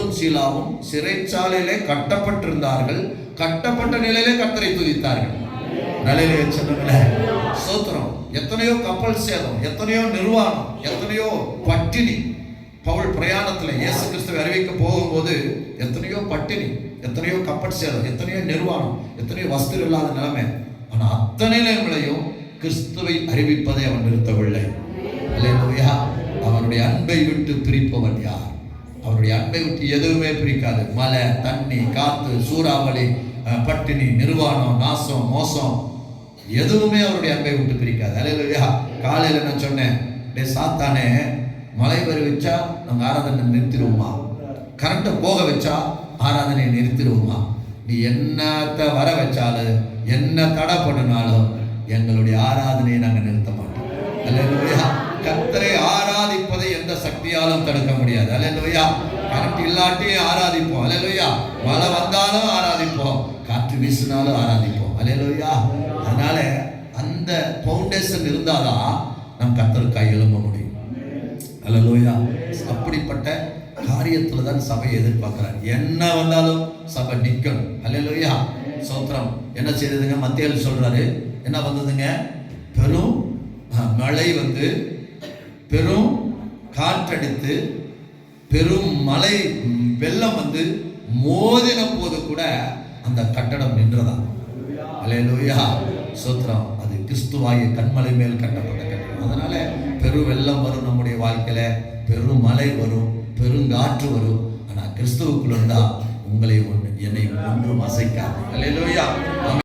பவுலும் சீலாவும் சிறைச்சாலையிலே கட்டப்பட்டிருந்தார்கள். கட்டப்பட்ட நிலையிலே கர்த்தரை துதித்தார்கள். நிலையிலே சொல்லுங்களேன், ஸ்தோத்திரம். எத்தனையோ கப்பல் சேதம், எத்தனையோ நிர்வாணம், எத்தனையோ பட்டினி. பவுல் பிரயாணத்தில் இயேசு கிறிஸ்துவை அறிவிக்க போகும்போது எத்தனையோ பட்டினி, எத்தனையோ கப்பல் சேதம், எத்தனையோ நிர்வாணம், எத்தனையோ வஸ்திரம் இல்லாத நிலைமை. ஆனால் அத்தனை நிலைமைகளையும் கிறிஸ்துவை அறிவிப்பதை அவன் நிறுத்தவில்லை. அல்லேலூயா. அவனுடைய அன்பை விட்டு பிரிப்பவன் யார்? அவருடைய அன்பை விட்டு எதுவுமே பிரிக்காது. மழை, தண்ணி, காத்து, சூறாவளி, பட்டினி, நிர்வாணம், நாசம், மோசம், எதுவுமே அவருடைய அன்பை விட்டு பிரிக்காது. அல்லேலூயா. காலையில் நான் சொன்னேன், டே சாத்தானே, மழை வர வச்சா நாங்கள் ஆராதனை நிறுத்திடுவோமா? கரண்ட்டை போக வச்சா ஆராதனையை நிறுத்திடுவோமா? நீ என்னத்தை வர வச்சாலும் என்ன தடை பண்ணினாலும் எங்களுடைய ஆராதனையை நாங்கள் நிறுத்த மாட்டோம். அல்லேலூயா. கர்த்தரை ஆராதிப்பதை எந்த சக்தியாலும் தடுக்க முடியாது. அல்லேலூயா. கரண்ட் இல்லாட்டியும் ஆராதிப்போம். அல்லேலூயா. மழை வந்தாலும் ஆராதிப்போம், காற்று வீசினாலும் ஆராதிப்போம். அல்லேலூயா. அதனால அந்த பவுண்டேஷன் இருந்தாதான் நம் கர்த்தருக்காய் எழும்ப முடியும். அல்லேலூயா. அப்படிப்பட்ட காரியத்துல தான் சபையை எதிர்பார்க்கிறார். என்ன வந்தாலும் சபை நிற்கணும். அல்லேலூயா. ஸ்தோத்திரம். என்ன செய்ததுங்க? மத்தேயு சொல்றாரு, என்ன வந்ததுங்க? பெரும் மழை வந்து, பெரும் காற்றடித்து, பெரும் மழை வெள்ளம் வந்து மோதின போது கூட அந்த கட்டடம் நின்றதா. அல்லேலூயா. ஸ்தோத்திரம். அது கிறிஸ்துவாகிய கன்மலை மேல் கட்டப்பட்ட கட்டடம். அதனால பெரும் வெள்ளம் வரும், நம்முடைய வாழ்க்கையில பெரும் மழை வரும், பெருங்காற்று வரும். ஆனா கிறிஸ்துவுக்குள்ள இருந்தா உங்களை என்னை ஒன்றும் அசைக்காது. அல்லேலூயா.